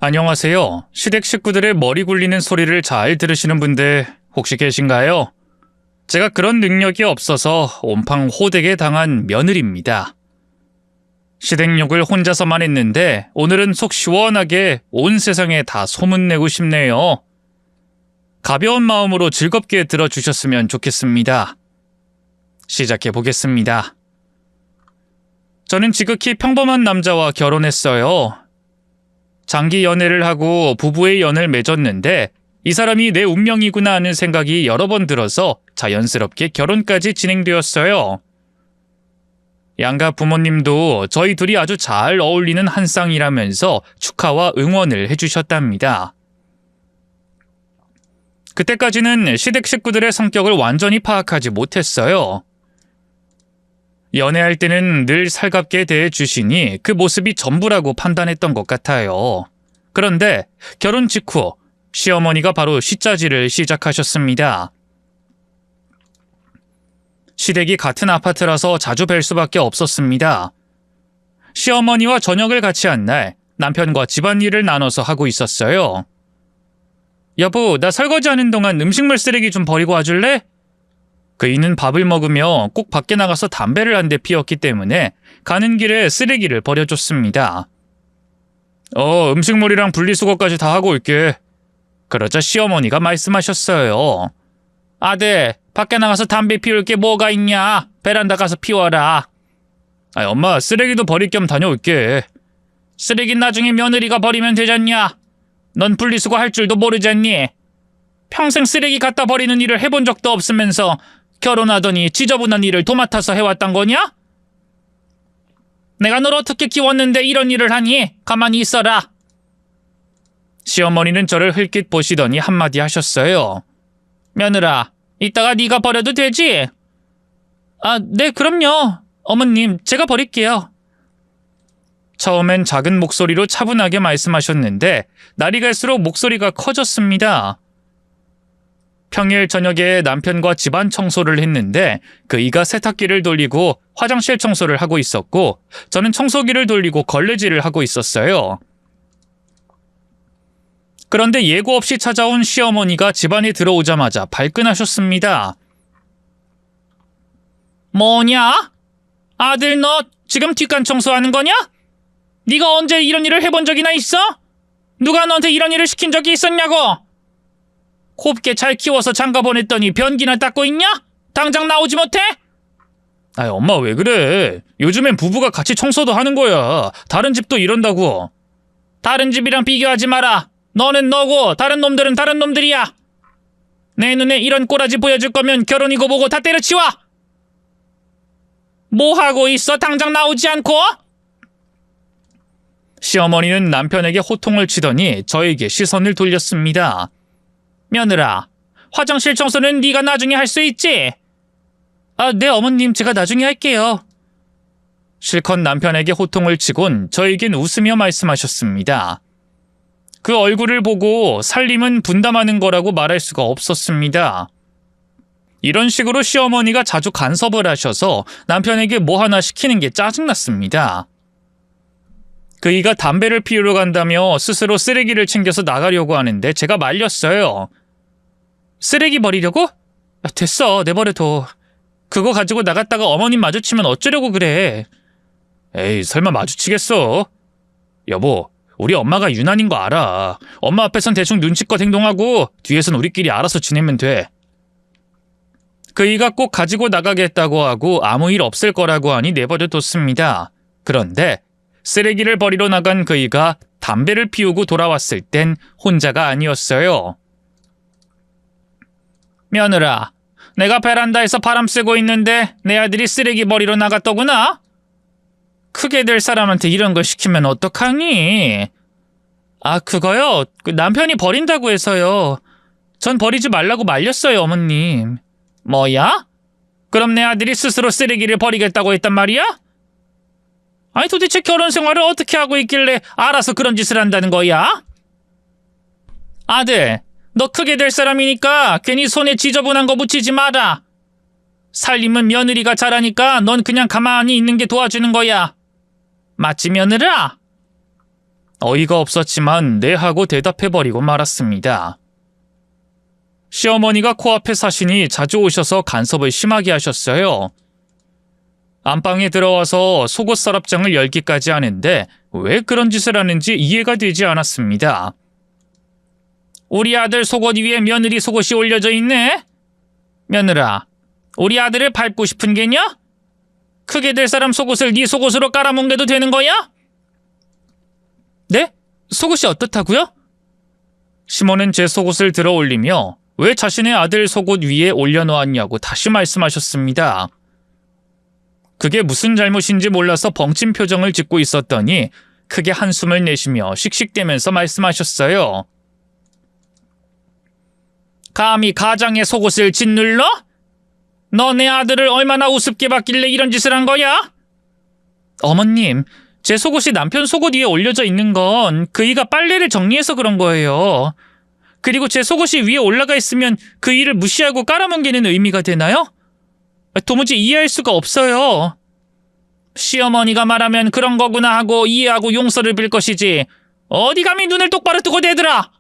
안녕하세요. 시댁 식구들의 머리 굴리는 소리를 잘 들으시는 분들 혹시 계신가요? 제가 그런 능력이 없어서 온팡 호되게 당한 며느리입니다. 시댁욕을 혼자서만 했는데 오늘은 속 시원하게 온 세상에 다 소문내고 싶네요. 가벼운 마음으로 즐겁게 들어주셨으면 좋겠습니다. 시작해 보겠습니다. 저는 지극히 평범한 남자와 결혼했어요. 장기 연애를 하고 부부의 연을 맺었는데 이 사람이 내 운명이구나 하는 생각이 여러 번 들어서 자연스럽게 결혼까지 진행되었어요. 양가 부모님도 저희 둘이 아주 잘 어울리는 한 쌍이라면서 축하와 응원을 해주셨답니다. 그때까지는 시댁 식구들의 성격을 완전히 파악하지 못했어요. 연애할 때는 늘 살갑게 대해주시니 그 모습이 전부라고 판단했던 것 같아요. 그런데 결혼 직후 시어머니가 바로 시짜지를 시작하셨습니다. 시댁이 같은 아파트라서 자주 뵐 수밖에 없었습니다. 시어머니와 저녁을 같이 한 날 남편과 집안일을 나눠서 하고 있었어요. 여보, 나 설거지하는 동안 음식물 쓰레기 좀 버리고 와줄래? 그이는 밥을 먹으며 꼭 밖에 나가서 담배를 한 대 피웠기 때문에 가는 길에 쓰레기를 버려줬습니다. 음식물이랑 분리수거까지 다 하고 올게. 그러자 시어머니가 말씀하셨어요. 아들, 밖에 나가서 담배 피울 게 뭐가 있냐? 베란다 가서 피워라. 엄마, 쓰레기도 버릴 겸 다녀올게. 쓰레기 나중에 며느리가 버리면 되잖냐? 넌 분리수거 할 줄도 모르잖니? 평생 쓰레기 갖다 버리는 일을 해본 적도 없으면서 결혼하더니 지저분한 일을 도맡아서 해왔단 거냐? 내가 널 어떻게 키웠는데 이런 일을 하니? 가만히 있어라. 시어머니는 저를 흘낏 보시더니 한마디 하셨어요. 며느라, 이따가 네가 버려도 되지? 네, 그럼요. 어머님, 제가 버릴게요. 처음엔 작은 목소리로 차분하게 말씀하셨는데 날이 갈수록 목소리가 커졌습니다. 평일 저녁에 남편과 집안 청소를 했는데 그이가 세탁기를 돌리고 화장실 청소를 하고 있었고 저는 청소기를 돌리고 걸레질을 하고 있었어요. 그런데 예고 없이 찾아온 시어머니가 집안에 들어오자마자 발끈하셨습니다. 뭐냐? 아들, 너 지금 뒷간 청소하는 거냐? 네가 언제 이런 일을 해본 적이나 있어? 누가 너한테 이런 일을 시킨 적이 있었냐고? 곱게 잘 키워서 장가 보냈더니 변기나 닦고 있냐? 당장 나오지 못해? 엄마, 왜 그래? 요즘엔 부부가 같이 청소도 하는 거야. 다른 집도 이런다고. 다른 집이랑 비교하지 마라. 너는 너고 다른 놈들은 다른 놈들이야. 내 눈에 이런 꼬라지 보여줄 거면 결혼이고 뭐고 다 때려치워. 뭐 하고 있어? 당장 나오지 않고? 시어머니는 남편에게 호통을 치더니 저에게 시선을 돌렸습니다. 며느라, 화장실 청소는 네가 나중에 할 수 있지? 네, 어머님, 제가 나중에 할게요. 실컷 남편에게 호통을 치곤 저에겐 웃으며 말씀하셨습니다. 그 얼굴을 보고 살림은 분담하는 거라고 말할 수가 없었습니다. 이런 식으로 시어머니가 자주 간섭을 하셔서 남편에게 뭐 하나 시키는 게 짜증났습니다. 그이가 담배를 피우러 간다며 스스로 쓰레기를 챙겨서 나가려고 하는데 제가 말렸어요. 쓰레기 버리려고? 됐어, 내버려둬. 그거 가지고 나갔다가 어머님 마주치면 어쩌려고 그래. 에이, 설마 마주치겠어? 여보, 우리 엄마가 유난인 거 알아. 엄마 앞에선 대충 눈치껏 행동하고 뒤에선 우리끼리 알아서 지내면 돼. 그이가 꼭 가지고 나가겠다고 하고 아무 일 없을 거라고 하니 내버려뒀습니다. 그런데 쓰레기를 버리러 나간 그이가 담배를 피우고 돌아왔을 땐 혼자가 아니었어요. 며느라, 내가 베란다에서 바람 쐬고 있는데 내 아들이 쓰레기 버리러 나갔더구나? 크게 될 사람한테 이런 걸 시키면 어떡하니? 그거요? 남편이 버린다고 해서요. 전 버리지 말라고 말렸어요, 어머님. 뭐야? 그럼 내 아들이 스스로 쓰레기를 버리겠다고 했단 말이야? 도대체 결혼 생활을 어떻게 하고 있길래 알아서 그런 짓을 한다는 거야? 아들, 너 크게 될 사람이니까 괜히 손에 지저분한 거 묻히지 마라. 살림은 며느리가 잘하니까 넌 그냥 가만히 있는 게 도와주는 거야. 맞지, 며느라? 어이가 없었지만 네 하고 대답해버리고 말았습니다. 시어머니가 코앞에 사시니 자주 오셔서 간섭을 심하게 하셨어요. 안방에 들어와서 속옷 서랍장을 열기까지 하는데 왜 그런 짓을 하는지 이해가 되지 않았습니다. 우리 아들 속옷 위에 며느리 속옷이 올려져 있네? 며느라, 우리 아들을 밟고 싶은 게냐? 크게 될 사람 속옷을 네 속옷으로 깔아뭉개도 되는 거야? 네? 속옷이 어떻다고요? 시몬은 제 속옷을 들어 올리며 왜 자신의 아들 속옷 위에 올려놓았냐고 다시 말씀하셨습니다. 그게 무슨 잘못인지 몰라서 벙찐 표정을 짓고 있었더니 크게 한숨을 내쉬며 씩씩대면서 말씀하셨어요. 감히 가장의 속옷을 짓눌러? 너 내 아들을 얼마나 우습게 봤길래 이런 짓을 한 거야? 어머님, 제 속옷이 남편 속옷 위에 올려져 있는 건 그이가 빨래를 정리해서 그런 거예요. 그리고 제 속옷이 위에 올라가 있으면 그 일을 무시하고 깔아뭉개는 의미가 되나요? 도무지 이해할 수가 없어요. 시어머니가 말하면 그런 거구나 하고 이해하고 용서를 빌 것이지 어디 감히 눈을 똑바로 뜨고 대들아.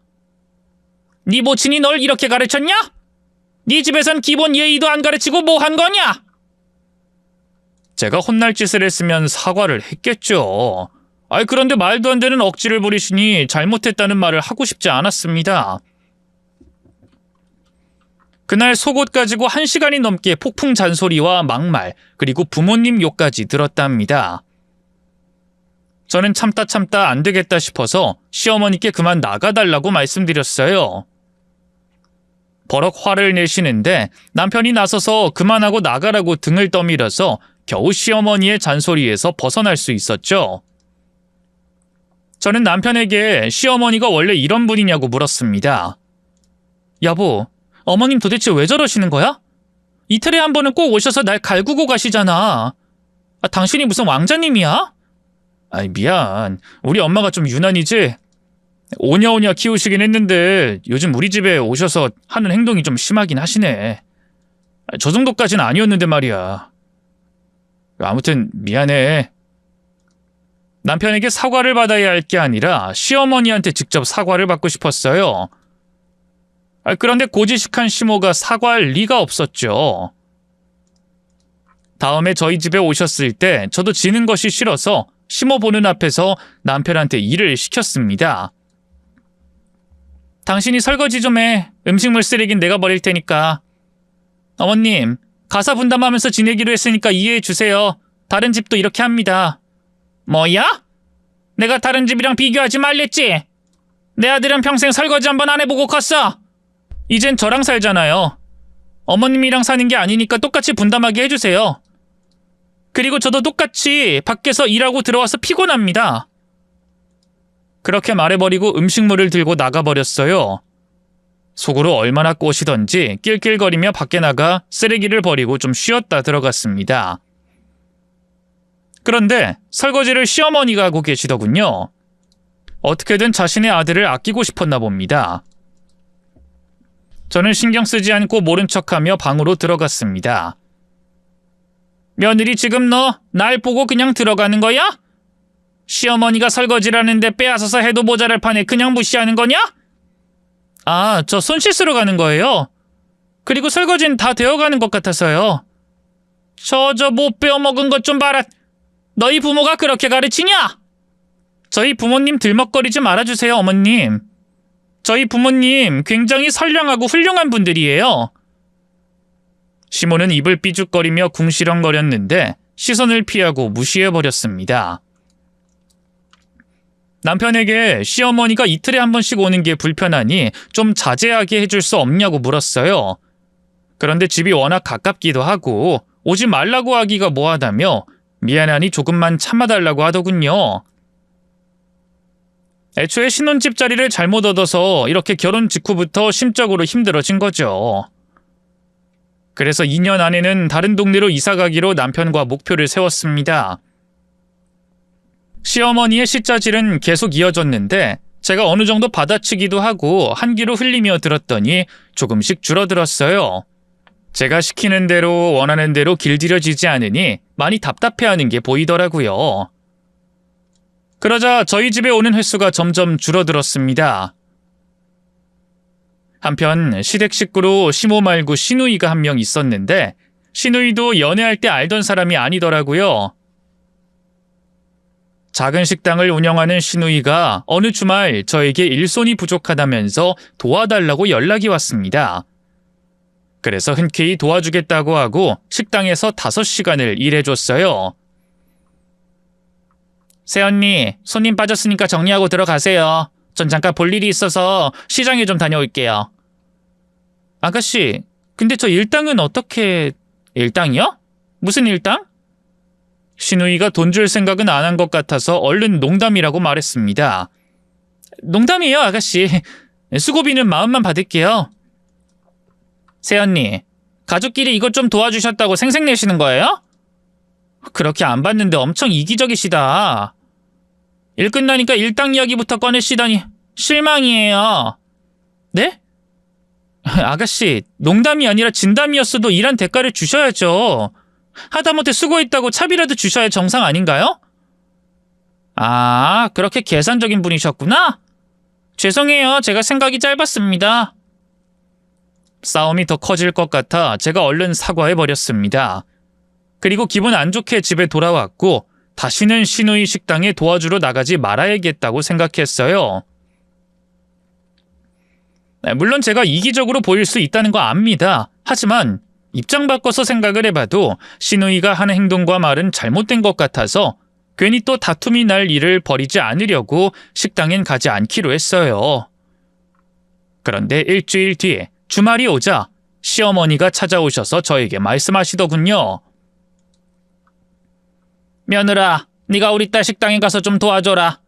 네 모친이 널 이렇게 가르쳤냐? 네 집에선 기본 예의도 안 가르치고 뭐 한 거냐? 제가 혼날 짓을 했으면 사과를 했겠죠. 그런데 말도 안 되는 억지를 부리시니 잘못했다는 말을 하고 싶지 않았습니다. 그날 속옷 가지고 1시간이 넘게 폭풍 잔소리와 막말, 그리고 부모님 욕까지 들었답니다. 저는 참다 안 되겠다 싶어서 시어머니께 그만 나가달라고 말씀드렸어요. 버럭 화를 내시는데 남편이 나서서 그만하고 나가라고 등을 떠밀어서 겨우 시어머니의 잔소리에서 벗어날 수 있었죠. 저는 남편에게 시어머니가 원래 이런 분이냐고 물었습니다. 여보, 어머님 도대체 왜 저러시는 거야? 이틀에 한 번은 꼭 오셔서 날 갈구고 가시잖아. 당신이 무슨 왕자님이야? 미안. 우리 엄마가 좀 유난이지? 오냐오냐 키우시긴 했는데 요즘 우리 집에 오셔서 하는 행동이 좀 심하긴 하시네. 저 정도까지는 아니었는데 말이야. 아무튼 미안해. 남편에게 사과를 받아야 할 게 아니라 시어머니한테 직접 사과를 받고 싶었어요. 그런데 고지식한 시모가 사과할 리가 없었죠. 다음에 저희 집에 오셨을 때 저도 지는 것이 싫어서 시모 보는 앞에서 남편한테 일을 시켰습니다. 당신이 설거지 좀 해. 음식물 쓰레기는 내가 버릴 테니까. 어머님, 가사 분담하면서 지내기로 했으니까 이해해 주세요. 다른 집도 이렇게 합니다. 뭐야? 내가 다른 집이랑 비교하지 말랬지? 내 아들은 평생 설거지 한 번 안 해보고 컸어. 이젠 저랑 살잖아요. 어머님이랑 사는 게 아니니까 똑같이 분담하게 해주세요. 그리고 저도 똑같이 밖에서 일하고 들어와서 피곤합니다. 그렇게 말해버리고 음식물을 들고 나가버렸어요. 속으로 얼마나 꼬시던지 낄낄거리며 밖에 나가 쓰레기를 버리고 좀 쉬었다 들어갔습니다. 그런데 설거지를 시어머니가 하고 계시더군요. 어떻게든 자신의 아들을 아끼고 싶었나 봅니다. 저는 신경 쓰지 않고 모른 척하며 방으로 들어갔습니다. 며느리 지금 너 날 보고 그냥 들어가는 거야? 시어머니가 설거지를 하는데 빼앗아서 해도 모자랄 판에 그냥 무시하는 거냐? 저 손 씻으러 가는 거예요. 그리고 설거지는 다 되어가는 것 같아서요. 저 못 빼어먹은 것 좀 봐라. 너희 부모가 그렇게 가르치냐? 저희 부모님 들먹거리지 말아주세요, 어머님. 저희 부모님 굉장히 선량하고 훌륭한 분들이에요. 시모는 입을 삐죽거리며 궁시렁거렸는데 시선을 피하고 무시해버렸습니다. 남편에게 시어머니가 이틀에 한 번씩 오는 게 불편하니 좀 자제하게 해줄 수 없냐고 물었어요. 그런데 집이 워낙 가깝기도 하고 오지 말라고 하기가 뭐하다며 미안하니 조금만 참아달라고 하더군요. 애초에 신혼집 자리를 잘못 얻어서 이렇게 결혼 직후부터 심적으로 힘들어진 거죠. 그래서 2년 안에는 다른 동네로 이사가기로 남편과 목표를 세웠습니다. 시어머니의 시짜질은 계속 이어졌는데 제가 어느 정도 받아치기도 하고 한 귀로 흘리며 들었더니 조금씩 줄어들었어요. 제가 시키는 대로 원하는 대로 길들여지지 않으니 많이 답답해하는 게 보이더라고요. 그러자 저희 집에 오는 횟수가 점점 줄어들었습니다. 한편 시댁 식구로 시모 말고 시누이가 한 명 있었는데 시누이도 연애할 때 알던 사람이 아니더라고요. 작은 식당을 운영하는 시누이가 어느 주말 저에게 일손이 부족하다면서 도와달라고 연락이 왔습니다. 그래서 흔쾌히 도와주겠다고 하고 식당에서 5시간을 일해줬어요. 새언니, 손님 빠졌으니까 정리하고 들어가세요. 전 잠깐 볼 일이 있어서 시장에 좀 다녀올게요. 아가씨, 근데 저 일당은 어떻게... 일당이요? 무슨 일당? 시누이가 돈 줄 생각은 안 한 것 같아서 얼른 농담이라고 말했습니다. 농담이에요, 아가씨. 수고비는 마음만 받을게요. 새언니, 가족끼리 이것 좀 도와주셨다고 생색내시는 거예요? 그렇게 안 받는데 엄청 이기적이시다. 일 끝나니까 일당 이야기부터 꺼내시다니 실망이에요. 네? 아가씨, 농담이 아니라 진담이었어도 일한 대가를 주셔야죠. 하다못해 수고했다고 차비라도 주셔야 정상 아닌가요? 아, 그렇게 계산적인 분이셨구나? 죄송해요. 제가 생각이 짧았습니다. 싸움이 더 커질 것 같아 제가 얼른 사과해버렸습니다. 그리고 기분 안 좋게 집에 돌아왔고 다시는 시누이 식당에 도와주러 나가지 말아야겠다고 생각했어요. 물론 제가 이기적으로 보일 수 있다는 거 압니다. 하지만 입장 바꿔서 생각을 해봐도 시누이가 하는 행동과 말은 잘못된 것 같아서 괜히 또 다툼이 날 일을 벌이지 않으려고 식당엔 가지 않기로 했어요. 그런데 일주일 뒤에 주말이 오자 시어머니가 찾아오셔서 저에게 말씀하시더군요. 며느라, 네가 우리 딸 식당에 가서 좀 도와줘라.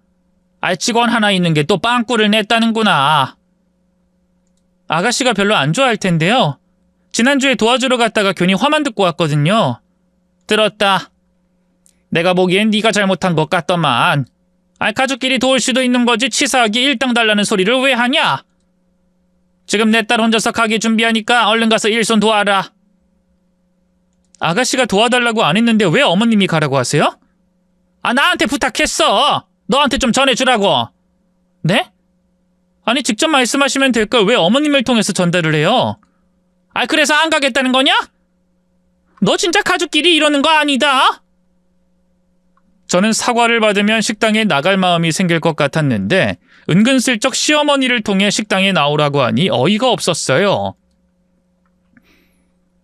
알직원 하나 있는 게 또 빵꾸를 냈다는구나. 아가씨가 별로 안 좋아할 텐데요. 지난주에 도와주러 갔다가 괜히 화만 듣고 왔거든요. 들었다. 내가 보기엔 네가 잘못한 것 같더만. 가족끼리 도울 수도 있는 거지 치사하게 일당 달라는 소리를 왜 하냐? 지금 내 딸 혼자서 가게 준비하니까 얼른 가서 일손 도와라. 아가씨가 도와달라고 안 했는데 왜 어머님이 가라고 하세요? 나한테 부탁했어. 너한테 좀 전해주라고. 네? 아니 직접 말씀하시면 될 걸 왜 어머님을 통해서 전달을 해요? 그래서 안 가겠다는 거냐? 너 진짜 가족끼리 이러는 거 아니다. 저는 사과를 받으면 식당에 나갈 마음이 생길 것 같았는데 은근슬쩍 시어머니를 통해 식당에 나오라고 하니 어이가 없었어요.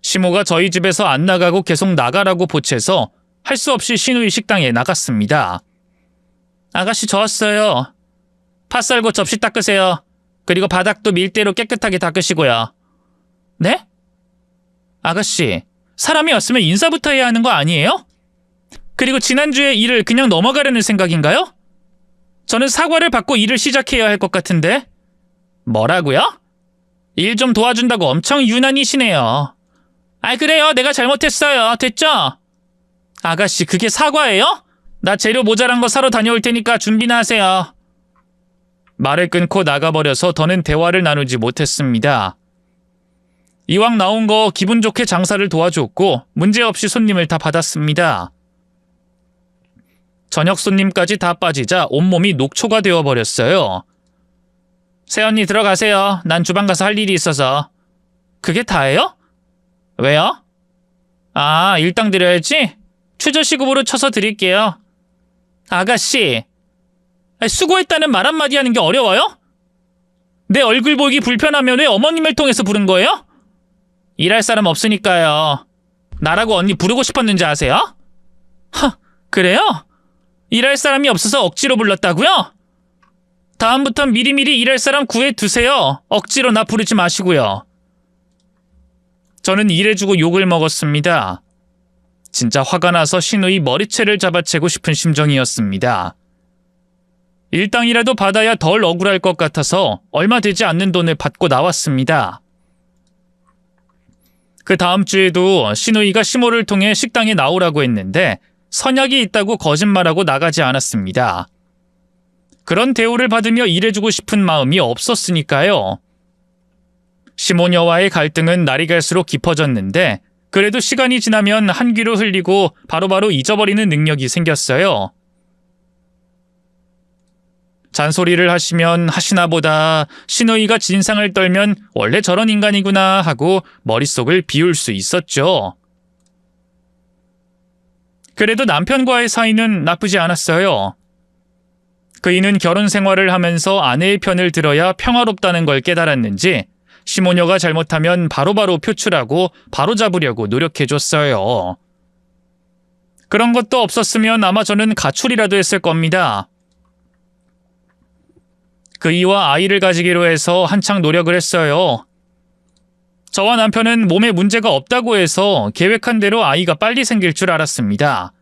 시모가 저희 집에서 안 나가고 계속 나가라고 보채서 할 수 없이 시누이 식당에 나갔습니다. 아가씨 저 왔어요. 팥 썰고 접시 닦으세요. 그리고 바닥도 밀대로 깨끗하게 닦으시고요. 네? 아가씨, 사람이 왔으면 인사부터 해야 하는 거 아니에요? 그리고 지난주에 일을 그냥 넘어가려는 생각인가요? 저는 사과를 받고 일을 시작해야 할 것 같은데. 뭐라고요? 일 좀 도와준다고 엄청 유난이시네요. 그래요. 내가 잘못했어요. 됐죠? 아가씨, 그게 사과예요? 나 재료 모자란 거 사러 다녀올 테니까 준비나 하세요. 말을 끊고 나가버려서 더는 대화를 나누지 못했습니다. 이왕 나온 거 기분 좋게 장사를 도와줬고 문제없이 손님을 다 받았습니다. 저녁 손님까지 다 빠지자 온몸이 녹초가 되어버렸어요. 새언니 들어가세요. 난 주방 가서 할 일이 있어서. 그게 다예요? 왜요? 일당 드려야지? 최저시급으로 쳐서 드릴게요. 아가씨, 수고했다는 말 한마디 하는 게 어려워요? 내 얼굴 보기 불편하면 왜 어머님을 통해서 부른 거예요? 일할 사람 없으니까요. 나라고 언니 부르고 싶었는지 아세요? 그래요? 일할 사람이 없어서 억지로 불렀다고요? 다음부턴 미리미리 일할 사람 구해두세요. 억지로 나 부르지 마시고요. 저는 일해주고 욕을 먹었습니다. 진짜 화가 나서 시누이 머리채를 잡아채고 싶은 심정이었습니다. 일당이라도 받아야 덜 억울할 것 같아서 얼마 되지 않는 돈을 받고 나왔습니다. 그 다음 주에도 시누이가 시모를 통해 식당에 나오라고 했는데 선약이 있다고 거짓말하고 나가지 않았습니다. 그런 대우를 받으며 일해주고 싶은 마음이 없었으니까요. 시모녀와의 갈등은 날이 갈수록 깊어졌는데 그래도 시간이 지나면 한 귀로 흘리고 바로바로 잊어버리는 능력이 생겼어요. 잔소리를 하시면 하시나 보다 신우이가 진상을 떨면 원래 저런 인간이구나 하고 머릿속을 비울 수 있었죠. 그래도 남편과의 사이는 나쁘지 않았어요. 그이는 결혼 생활을 하면서 아내의 편을 들어야 평화롭다는 걸 깨달았는지 시모녀가 잘못하면 바로바로 표출하고 바로잡으려고 노력해줬어요. 그런 것도 없었으면 아마 저는 가출이라도 했을 겁니다. 그이와 아이를 가지기로 해서 한창 노력을 했어요. 저와 남편은 몸에 문제가 없다고 해서 계획한 대로 아이가 빨리 생길 줄 알았습니다.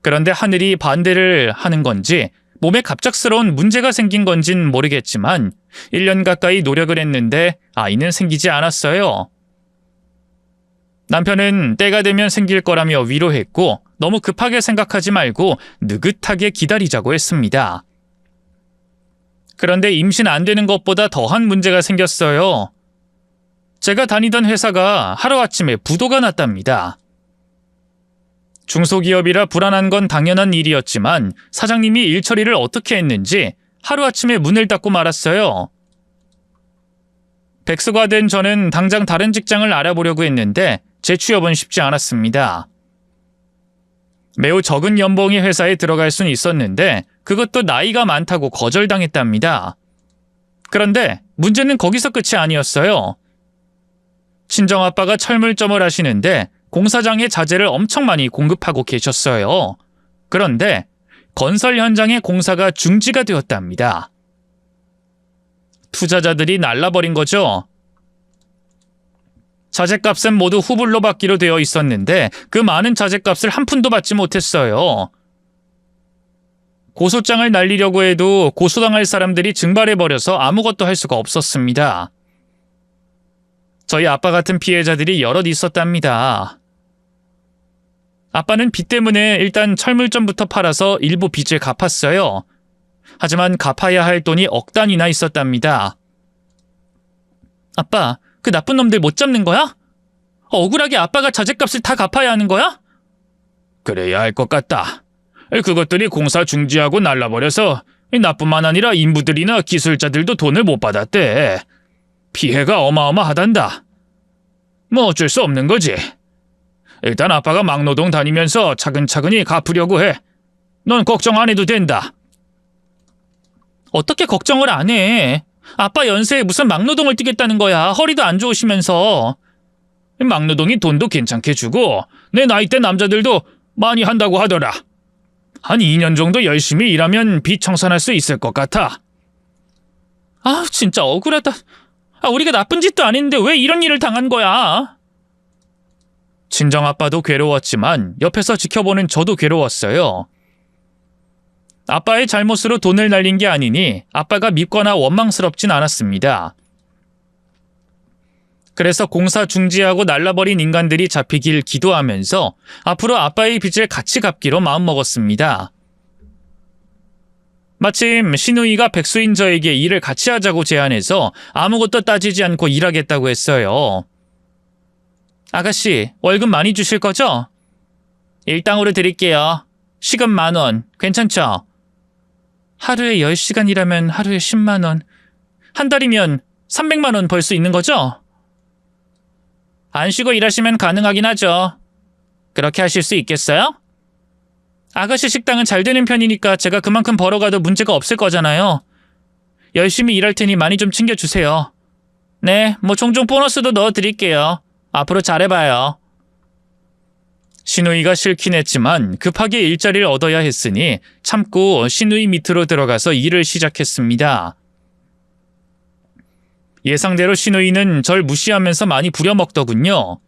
그런데 하늘이 반대를 하는 건지 몸에 갑작스러운 문제가 생긴 건진 모르겠지만 1년 가까이 노력을 했는데 아이는 생기지 않았어요. 남편은 때가 되면 생길 거라며 위로했고 너무 급하게 생각하지 말고 느긋하게 기다리자고 했습니다. 그런데 임신 안 되는 것보다 더한 문제가 생겼어요. 제가 다니던 회사가 하루아침에 부도가 났답니다. 중소기업이라 불안한 건 당연한 일이었지만 사장님이 일 처리를 어떻게 했는지 하루아침에 문을 닫고 말았어요. 백수가 된 저는 당장 다른 직장을 알아보려고 했는데 재취업은 쉽지 않았습니다. 매우 적은 연봉의 회사에 들어갈 수는 있었는데 그것도 나이가 많다고 거절당했답니다. 그런데 문제는 거기서 끝이 아니었어요. 친정아빠가 철물점을 하시는데 공사장에 자재를 엄청 많이 공급하고 계셨어요. 그런데 건설 현장의 공사가 중지가 되었답니다. 투자자들이 날라버린 거죠. 자재값은 모두 후불로 받기로 되어 있었는데 그 많은 자재값을 한 푼도 받지 못했어요. 고소장을 날리려고 해도 고소당할 사람들이 증발해버려서 아무것도 할 수가 없었습니다. 저희 아빠 같은 피해자들이 여럿 있었답니다. 아빠는 빚 때문에 일단 철물점부터 팔아서 일부 빚을 갚았어요. 하지만 갚아야 할 돈이 억 단위나 있었답니다. 아빠, 그 나쁜 놈들 못 잡는 거야? 억울하게 아빠가 자재값을 다 갚아야 하는 거야? 그래야 할 것 같다. 그것들이 공사 중지하고 날라버려서 나뿐만 아니라 인부들이나 기술자들도 돈을 못 받았대. 피해가 어마어마하단다. 뭐 어쩔 수 없는 거지. 일단 아빠가 막노동 다니면서 차근차근히 갚으려고 해. 넌 걱정 안 해도 된다. 어떻게 걱정을 안 해? 아빠 연세에 무슨 막노동을 뛰겠다는 거야. 허리도 안 좋으시면서. 막노동이 돈도 괜찮게 주고 내 나이대 남자들도 많이 한다고 하더라. 한 2년 정도 열심히 일하면 빚 청산할 수 있을 것 같아. 아, 진짜 억울하다. 우리가 나쁜 짓도 아닌데 왜 이런 일을 당한 거야? 친정아빠도 괴로웠지만 옆에서 지켜보는 저도 괴로웠어요. 아빠의 잘못으로 돈을 날린 게 아니니 아빠가 밉거나 원망스럽진 않았습니다. 그래서 공사 중지하고 날라버린 인간들이 잡히길 기도하면서 앞으로 아빠의 빚을 같이 갚기로 마음먹었습니다. 마침 시누이가 백수인 저에게 일을 같이 하자고 제안해서 아무것도 따지지 않고 일하겠다고 했어요. 아가씨, 월급 많이 주실 거죠? 일당으로 드릴게요. 시급 10,000원. 괜찮죠? 하루에 10시간 일하면 하루에 10만 원. 한 달이면 300만 원 벌 수 있는 거죠? 안 쉬고 일하시면 가능하긴 하죠. 그렇게 하실 수 있겠어요? 아가씨 식당은 잘 되는 편이니까 제가 그만큼 벌어가도 문제가 없을 거잖아요. 열심히 일할 테니 많이 좀 챙겨주세요. 네, 뭐 종종 보너스도 넣어드릴게요. 앞으로 잘해봐요. 시누이가 싫긴 했지만 급하게 일자리를 얻어야 했으니 참고 시누이 밑으로 들어가서 일을 시작했습니다. 예상대로 시누이는 절 무시하면서 많이 부려먹더군요.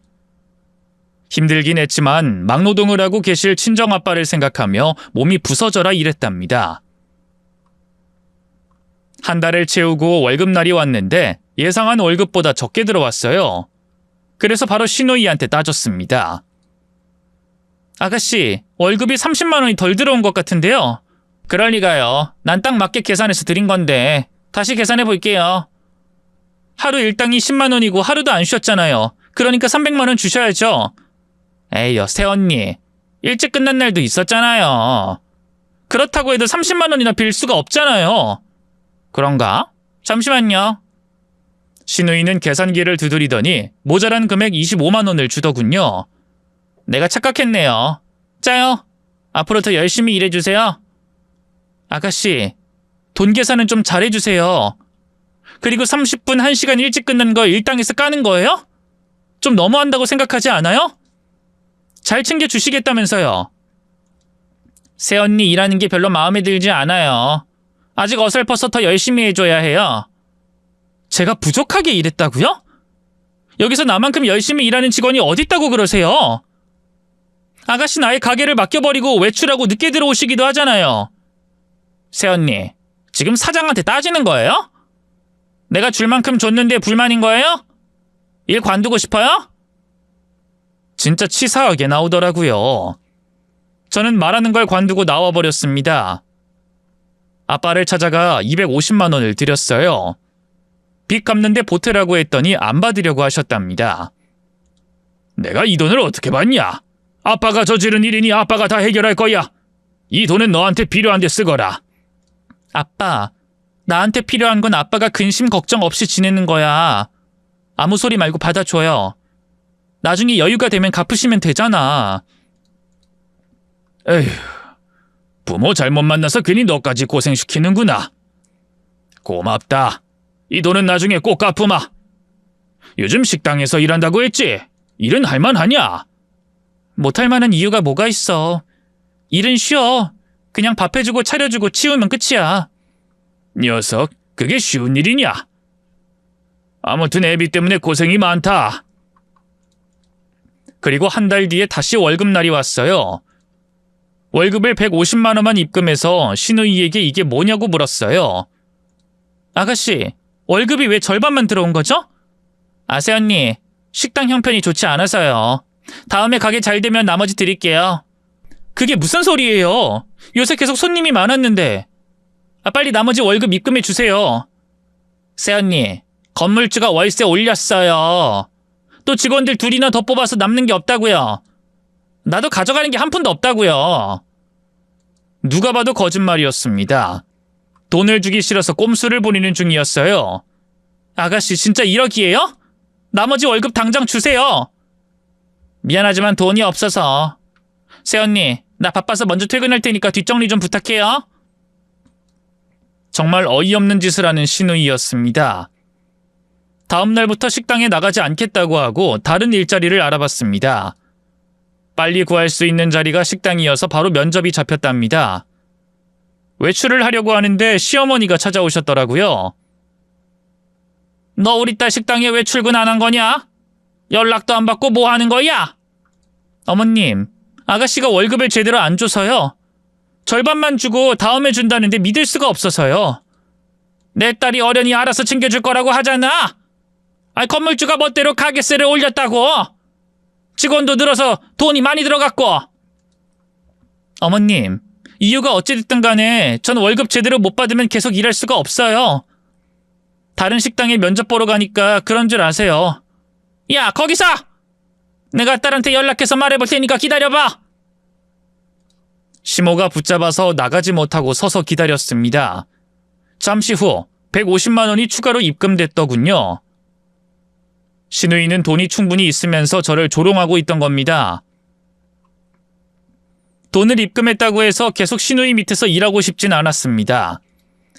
힘들긴 했지만 막노동을 하고 계실 친정아빠를 생각하며 몸이 부서져라 일했답니다. 한 달을 채우고 월급날이 왔는데 예상한 월급보다 적게 들어왔어요. 그래서 바로 시누이한테 따졌습니다. 아가씨, 월급이 30만 원이 덜 들어온 것 같은데요. 그럴 리가요. 난 딱 맞게 계산해서 드린 건데 다시 계산해 볼게요. 하루 일당이 10만 원이고 하루도 안 쉬었잖아요. 그러니까 300만 원 주셔야죠. 에이요, 새언니. 일찍 끝난 날도 있었잖아요. 그렇다고 해도 30만 원이나 빌 수가 없잖아요. 그런가? 잠시만요. 신우이는 계산기를 두드리더니 모자란 금액 25만 원을 주더군요. 내가 착각했네요. 짜요. 앞으로 더 열심히 일해주세요. 아가씨, 돈 계산은 좀 잘해주세요. 그리고 30분 1시간 일찍 끝난 거 일당에서 까는 거예요? 좀 너무한다고 생각하지 않아요? 잘 챙겨주시겠다면서요. 새언니 일하는 게 별로 마음에 들지 않아요. 아직 어설퍼서 더 열심히 해줘야 해요. 제가 부족하게 일했다고요? 여기서 나만큼 열심히 일하는 직원이 어딨다고 그러세요? 아가씨는 아예 가게를 맡겨버리고 외출하고 늦게 들어오시기도 하잖아요. 새언니, 지금 사장한테 따지는 거예요? 내가 줄 만큼 줬는데 불만인 거예요? 일 관두고 싶어요? 진짜 치사하게 나오더라고요. 저는 말하는 걸 관두고 나와버렸습니다. 아빠를 찾아가 250만 원을 드렸어요. 빚 갚는데 보태라고 했더니 안 받으려고 하셨답니다. 내가 이 돈을 어떻게 받냐? 아빠가 저지른 일이니 아빠가 다 해결할 거야. 이 돈은 너한테 필요한데 쓰거라. 아빠, 나한테 필요한 건 아빠가 근심 걱정 없이 지내는 거야. 아무 소리 말고 받아줘요. 나중에 여유가 되면 갚으시면 되잖아. 에휴, 부모 잘못 만나서 괜히 너까지 고생시키는구나. 고맙다. 이 돈은 나중에 꼭 갚으마. 요즘 식당에서 일한다고 했지? 일은 할만하냐? 못할 만한 이유가 뭐가 있어. 일은 쉬워. 그냥 밥 해주고 차려주고 치우면 끝이야. 녀석, 그게 쉬운 일이냐? 아무튼 애비 때문에 고생이 많다. 그리고 한 달 뒤에 다시 월급날이 왔어요. 월급을 150만 원만 입금해서 신우이에게 이게 뭐냐고 물었어요. 아가씨, 월급이 왜 절반만 들어온 거죠? 아세 언니, 식당 형편이 좋지 않아서요. 다음에 가게 잘 되면 나머지 드릴게요. 그게 무슨 소리예요? 요새 계속 손님이 많았는데. 빨리 나머지 월급 입금해 주세요. 새언니, 건물주가 월세 올렸어요. 또 직원들 둘이나 더 뽑아서 남는 게 없다고요. 나도 가져가는 게 한 푼도 없다고요. 누가 봐도 거짓말이었습니다. 돈을 주기 싫어서 꼼수를 부리는 중이었어요. 아가씨 진짜 이러기예요? 나머지 월급 당장 주세요. 미안하지만 돈이 없어서. 새언니, 나 바빠서 먼저 퇴근할 테니까 뒷정리 좀 부탁해요. 정말 어이없는 짓을 하는 신우이였습니다. 다음 날부터 식당에 나가지 않겠다고 하고 다른 일자리를 알아봤습니다. 빨리 구할 수 있는 자리가 식당이어서 바로 면접이 잡혔답니다. 외출을 하려고 하는데 시어머니가 찾아오셨더라고요. 너 우리 딸 식당에 왜 출근 안 한 거냐? 연락도 안 받고 뭐 하는 거야? 어머님, 아가씨가 월급을 제대로 안 줘서요. 절반만 주고 다음에 준다는데 믿을 수가 없어서요. 내 딸이 어련히 알아서 챙겨줄 거라고 하잖아. 건물주가 멋대로 가게세를 올렸다고. 직원도 늘어서 돈이 많이 들어갔고. 어머님, 이유가 어찌됐든 간에 전 월급 제대로 못 받으면 계속 일할 수가 없어요. 다른 식당에 면접 보러 가니까 그런 줄 아세요. 야, 거기서! 내가 딸한테 연락해서 말해볼 테니까 기다려봐. 시모가 붙잡아서 나가지 못하고 서서 기다렸습니다. 잠시 후 150만 원이 추가로 입금됐더군요. 신우이는 돈이 충분히 있으면서 저를 조롱하고 있던 겁니다. 돈을 입금했다고 해서 계속 신우이 밑에서 일하고 싶진 않았습니다.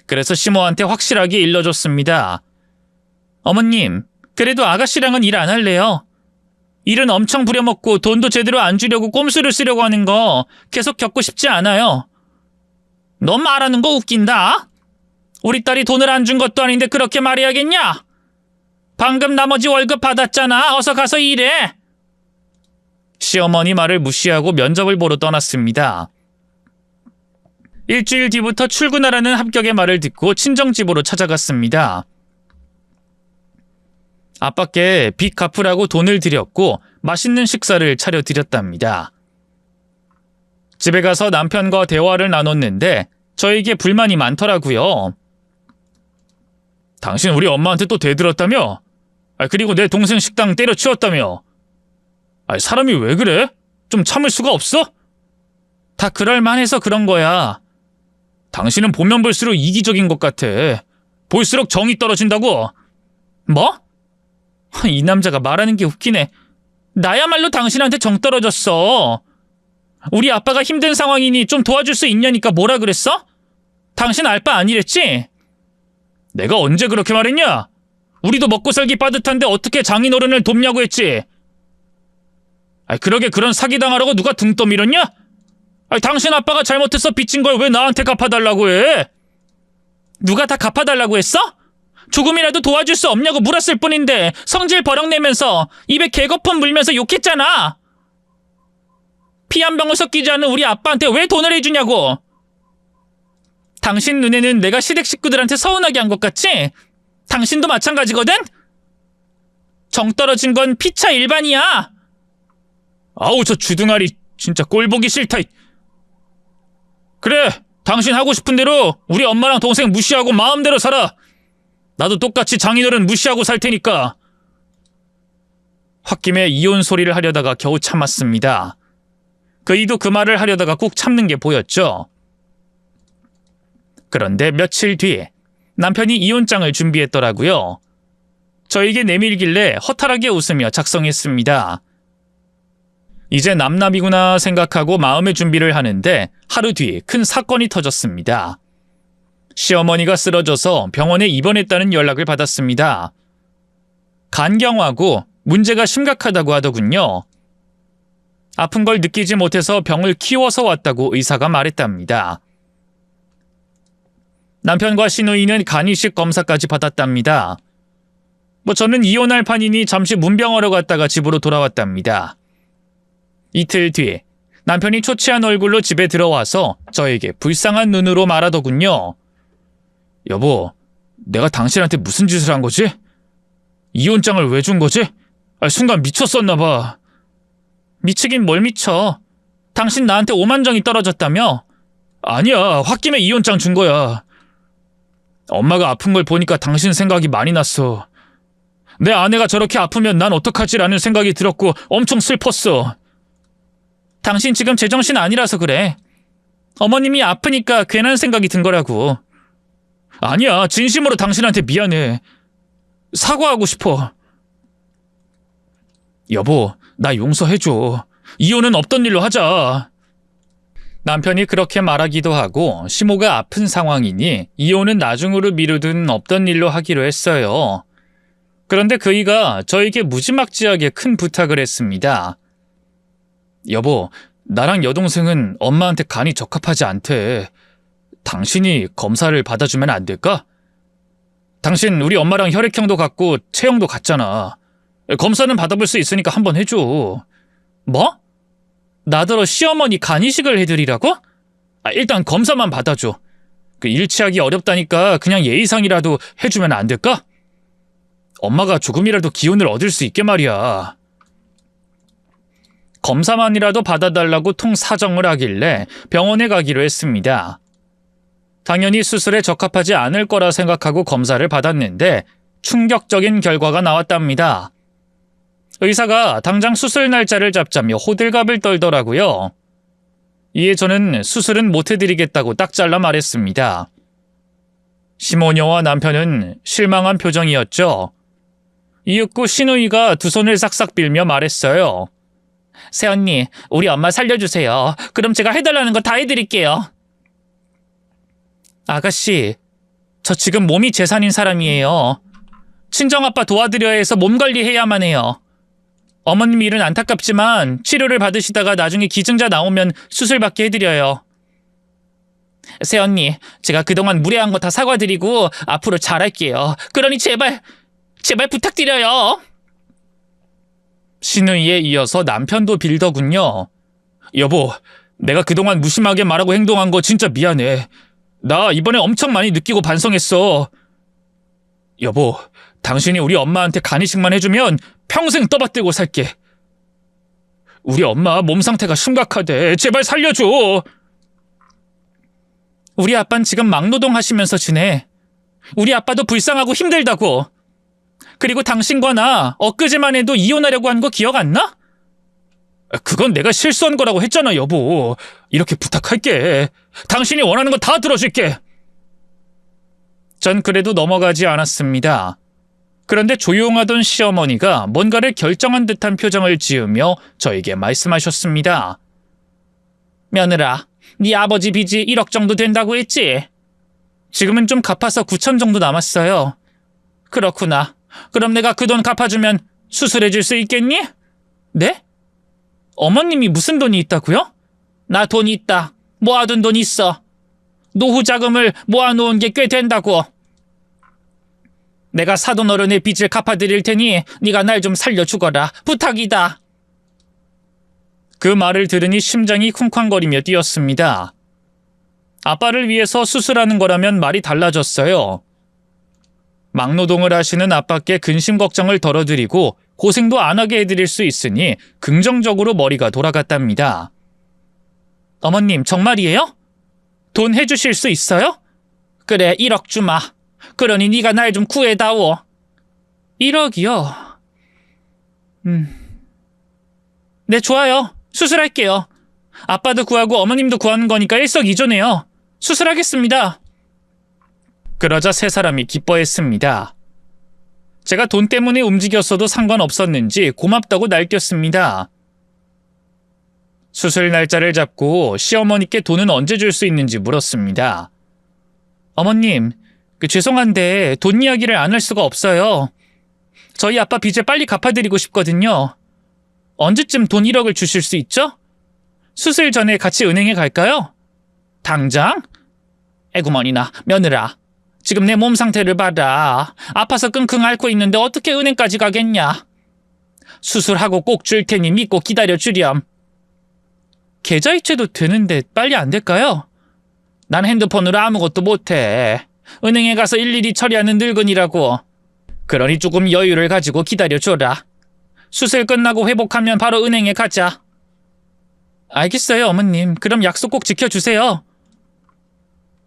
그래서 시모한테 확실하게 일러줬습니다. 어머님, 그래도 아가씨랑은 일 안 할래요. 일은 엄청 부려먹고 돈도 제대로 안 주려고 꼼수를 쓰려고 하는 거 계속 겪고 싶지 않아요. 너 말하는 거 웃긴다. 우리 딸이 돈을 안 준 것도 아닌데 그렇게 말해야겠냐? 방금 나머지 월급 받았잖아. 어서 가서 일해. 시어머니 말을 무시하고 면접을 보러 떠났습니다. 일주일 뒤부터 출근하라는 합격의 말을 듣고 친정집으로 찾아갔습니다. 아빠께 빚 갚으라고 돈을 드렸고 맛있는 식사를 차려드렸답니다. 집에 가서 남편과 대화를 나눴는데 저에게 불만이 많더라고요. 당신 우리 엄마한테 또 대들었다며? 그리고 내 동생 식당 때려치웠다며? 사람이 왜 그래? 좀 참을 수가 없어? 다 그럴만해서 그런 거야. 당신은 보면 볼수록 이기적인 것 같아. 볼수록 정이 떨어진다고. 뭐? 이 남자가 말하는 게 웃기네. 나야말로 당신한테 정 떨어졌어. 우리 아빠가 힘든 상황이니 좀 도와줄 수 있냐니까 뭐라 그랬어? 당신 알 바 아니랬지? 내가 언제 그렇게 말했냐? 우리도 먹고 살기 빠듯한데 어떻게 장인어른을 돕냐고 했지. 그러게 그런 사기당하라고 누가 등 떠밀었냐? 당신 아빠가 잘못해서 빚진 걸 왜 나한테 갚아달라고 해? 누가 다 갚아달라고 했어? 조금이라도 도와줄 수 없냐고 물었을 뿐인데 성질 버럭내면서 입에 개거품 물면서 욕했잖아. 피 한 방울 섞이지 않은 우리 아빠한테 왜 돈을 해주냐고. 당신 눈에는 내가 시댁 식구들한테 서운하게 한 것 같지? 당신도 마찬가지거든? 정 떨어진 건 피차 일반이야. 아우 저 주둥아리 진짜 꼴보기 싫다. 그래 당신 하고 싶은 대로 우리 엄마랑 동생 무시하고 마음대로 살아. 나도 똑같이 장인어른 무시하고 살 테니까. 홧김에 이혼 소리를 하려다가 겨우 참았습니다. 그이도 그 말을 하려다가 꾹 참는 게 보였죠. 그런데 며칠 뒤 남편이 이혼장을 준비했더라고요. 저에게 내밀길래 허탈하게 웃으며 작성했습니다. 이제 남남이구나 생각하고 마음의 준비를 하는데 하루 뒤 큰 사건이 터졌습니다. 시어머니가 쓰러져서 병원에 입원했다는 연락을 받았습니다. 간경화고 문제가 심각하다고 하더군요. 아픈 걸 느끼지 못해서 병을 키워서 왔다고 의사가 말했답니다. 남편과 시누이는 간이식 검사까지 받았답니다. 저는 이혼할 판이니 잠시 문병하러 갔다가 집으로 돌아왔답니다. 이틀 뒤 남편이 초췌한 얼굴로 집에 들어와서 저에게 불쌍한 눈으로 말하더군요. 여보, 내가 당신한테 무슨 짓을 한 거지? 이혼장을 왜 준 거지? 순간 미쳤었나 봐. 미치긴 뭘 미쳐. 당신 나한테 오만정이 떨어졌다며? 아니야, 홧김에 이혼장 준 거야. 엄마가 아픈 걸 보니까 당신 생각이 많이 났어. 내 아내가 저렇게 아프면 난 어떡하지라는 생각이 들었고 엄청 슬펐어. 당신 지금 제정신 아니라서 그래. 어머님이 아프니까 괜한 생각이 든 거라고. 아니야, 진심으로 당신한테 미안해. 사과하고 싶어. 여보, 나 용서해줘. 이혼은 없던 일로 하자. 남편이 그렇게 말하기도 하고 시모가 아픈 상황이니 이혼은 나중으로 미루든 없던 일로 하기로 했어요. 그런데 그이가 저에게 무지막지하게 큰 부탁을 했습니다. 여보, 나랑 여동생은 엄마한테 간이 적합하지 않대. 당신이 검사를 받아주면 안 될까? 당신 우리 엄마랑 혈액형도 같고 체형도 같잖아. 검사는 받아볼 수 있으니까 한번 해줘. 뭐? 나더러 시어머니 간이식을 해드리라고? 일단 검사만 받아줘. 일치하기 어렵다니까 그냥 예의상이라도 해주면 안 될까? 엄마가 조금이라도 기운을 얻을 수 있게 말이야. 검사만이라도 받아달라고 통사정을 하길래 병원에 가기로 했습니다. 당연히 수술에 적합하지 않을 거라 생각하고 검사를 받았는데 충격적인 결과가 나왔답니다. 의사가 당장 수술 날짜를 잡자며 호들갑을 떨더라고요. 이에 저는 수술은 못 해드리겠다고 딱 잘라 말했습니다. 시모녀와 남편은 실망한 표정이었죠. 이윽고 시누이가 두 손을 싹싹 빌며 말했어요. 새언니, 우리 엄마 살려주세요. 그럼 제가 해달라는 거 다 해드릴게요. 아가씨, 저 지금 몸이 재산인 사람이에요. 친정아빠 도와드려야 해서 몸 관리해야만 해요. 어머님 일은 안타깝지만 치료를 받으시다가 나중에 기증자 나오면 수술받게 해드려요. 새언니, 제가 그동안 무례한 거 다 사과드리고 앞으로 잘할게요. 그러니 제발 부탁드려요. 시누이에 이어서 남편도 빌더군요. 여보, 내가 그동안 무심하게 말하고 행동한 거 진짜 미안해. 나 이번에 엄청 많이 느끼고 반성했어. 여보, 당신이 우리 엄마한테 간이식만 해주면 평생 떠받들고 살게. 우리 엄마 몸 상태가 심각하대. 제발 살려줘. 우리 아빠는 지금 막노동 하시면서 지내. 우리 아빠도 불쌍하고 힘들다고. 그리고 당신과 나 엊그제만 해도 이혼하려고 한 거 기억 안 나? 그건 내가 실수한 거라고 했잖아, 여보. 이렇게 부탁할게. 당신이 원하는 거 다 들어줄게. 전 그래도 넘어가지 않았습니다. 그런데 조용하던 시어머니가 뭔가를 결정한 듯한 표정을 지으며 저에게 말씀하셨습니다. 며느라, 네 아버지 빚이 1억 정도 된다고 했지? 지금은 좀 갚아서 9천 정도 남았어요. 그렇구나. 그럼 내가 그 돈 갚아주면 수술해 줄 수 있겠니? 네? 어머님이 무슨 돈이 있다고요? 나 돈 있다. 모아둔 돈 있어. 노후 자금을 모아놓은 게 꽤 된다고. 내가 사돈 어른의 빚을 갚아드릴 테니 네가 날 좀 살려주거라. 부탁이다. 그 말을 들으니 심장이 쿵쾅거리며 뛰었습니다. 아빠를 위해서 수술하는 거라면 말이 달라졌어요. 막노동을 하시는 아빠께 근심 걱정을 덜어드리고 고생도 안 하게 해드릴 수 있으니 긍정적으로 머리가 돌아갔답니다. 어머님, 정말이에요? 돈 해주실 수 있어요? 그래, 1억 주마. 그러니 네가 날 좀 구해다오. 1억이요? 네, 좋아요. 수술할게요. 아빠도 구하고 어머님도 구하는 거니까 일석이조네요. 수술하겠습니다. 그러자 세 사람이 기뻐했습니다. 제가 돈 때문에 움직였어도 상관없었는지 고맙다고 날뛰었습니다. 수술 날짜를 잡고 시어머니께 돈은 언제 줄 수 있는지 물었습니다. 어머님, 죄송한데 돈 이야기를 안 할 수가 없어요. 저희 아빠 빚을 빨리 갚아드리고 싶거든요. 언제쯤 돈 1억을 주실 수 있죠? 수술 전에 같이 은행에 갈까요? 당장? 에구머니나, 며느라. 지금 내 몸 상태를 봐라. 아파서 끙끙 앓고 있는데 어떻게 은행까지 가겠냐? 수술하고 꼭 줄 테니 믿고 기다려주렴. 계좌이체도 되는데 빨리 안 될까요? 난 핸드폰으로 아무것도 못해. 은행에 가서 일일이 처리하는 늙은이라고. 그러니 조금 여유를 가지고 기다려줘라. 수술 끝나고 회복하면 바로 은행에 가자. 알겠어요, 어머님. 그럼 약속 꼭 지켜주세요.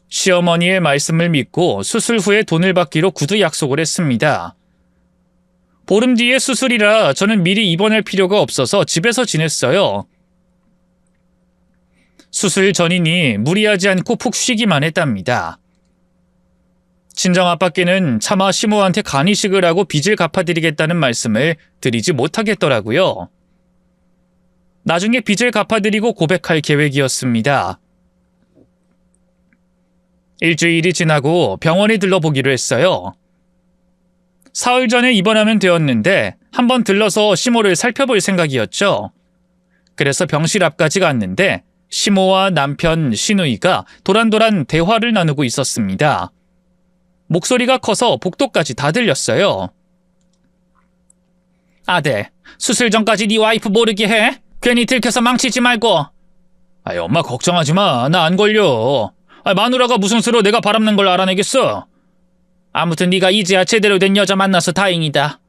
시어머니의 말씀을 믿고 수술 후에 돈을 받기로 구두 약속을 했습니다. 보름 뒤에 수술이라 저는 미리 입원할 필요가 없어서 집에서 지냈어요. 수술 전이니 무리하지 않고 푹 쉬기만 했답니다. 친정아빠께는 차마 시모한테 간이식을 하고 빚을 갚아드리겠다는 말씀을 드리지 못하겠더라고요. 나중에 빚을 갚아드리고 고백할 계획이었습니다. 일주일이 지나고 병원에 들러보기로 했어요. 사흘 전에 입원하면 되었는데 한번 들러서 시모를 살펴볼 생각이었죠. 그래서 병실 앞까지 갔는데 시모와 남편 신우이가 도란도란 대화를 나누고 있었습니다. 목소리가 커서 복도까지 다 들렸어요. 아들, 수술 전까지 네 와이프 모르게 해? 괜히 들켜서 망치지 말고. 아이, 엄마 걱정하지 마. 나 안 걸려. 마누라가 무슨 수로 내가 바람난 걸 알아내겠어? 아무튼 네가 이제야 제대로 된 여자 만나서 다행이다.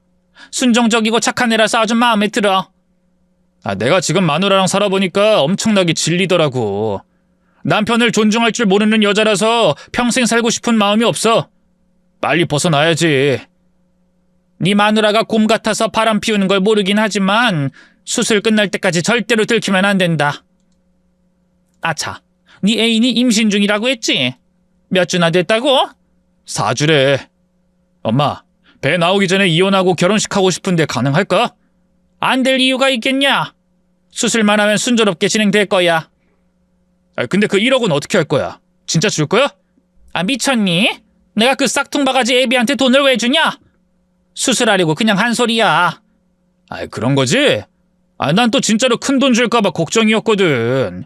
순종적이고 착한 애라서 아주 마음에 들어. 내가 지금 마누라랑 살아보니까 엄청나게 질리더라고. 남편을 존중할 줄 모르는 여자라서 평생 살고 싶은 마음이 없어. 빨리 벗어나야지. 네 마누라가 곰 같아서 바람 피우는 걸 모르긴 하지만 수술 끝날 때까지 절대로 들키면 안 된다. 아차, 네 애인이 임신 중이라고 했지? 몇 주나 됐다고? 4주래. 엄마, 배 나오기 전에 이혼하고 결혼식하고 싶은데 가능할까? 안 될 이유가 있겠냐? 수술만 하면 순조롭게 진행될 거야. 근데 그 1억은 어떻게 할 거야? 진짜 줄 거야? 미쳤니? 내가 그 싹퉁 바가지 애비한테 돈을 왜 주냐? 수술하려고 그냥 한 소리야. 그런 거지? 난 또 진짜로 큰 돈 줄까 봐 걱정이었거든.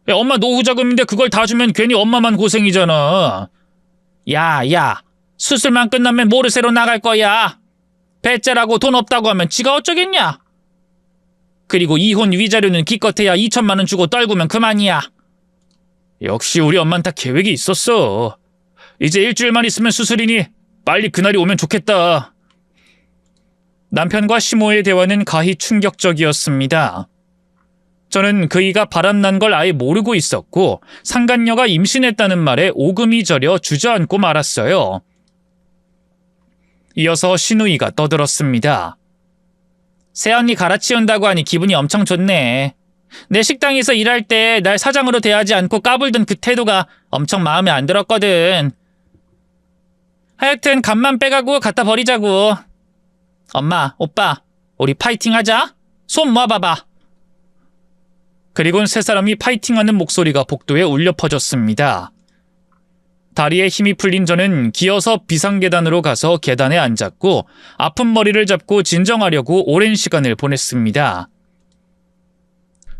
야, 엄마 노후 자금인데 그걸 다 주면 괜히 엄마만 고생이잖아. 야, 수술만 끝나면 모르쇠로 나갈 거야. 배째라고 돈 없다고 하면 지가 어쩌겠냐? 그리고 이혼 위자료는 기껏해야 2천만 원 주고 떨구면 그만이야. 역시 우리 엄만 다 계획이 있었어. 이제 일주일만 있으면 수술이니 빨리 그날이 오면 좋겠다. 남편과 시모의 대화는 가히 충격적이었습니다. 저는 그이가 바람난 걸 아예 모르고 있었고 상간녀가 임신했다는 말에 오금이 저려 주저앉고 말았어요. 이어서 신우이가 떠들었습니다. 새언니 갈아치운다고 하니 기분이 엄청 좋네. 내 식당에서 일할 때 날 사장으로 대하지 않고 까불던 그 태도가 엄청 마음에 안 들었거든. 하여튼 간만 빼가고 갖다 버리자고. 엄마, 오빠, 우리 파이팅 하자. 손 모아봐봐. 그리곤 세 사람이 파이팅하는 목소리가 복도에 울려 퍼졌습니다. 다리에 힘이 풀린 저는 기어서 비상계단으로 가서 계단에 앉았고 아픈 머리를 잡고 진정하려고 오랜 시간을 보냈습니다.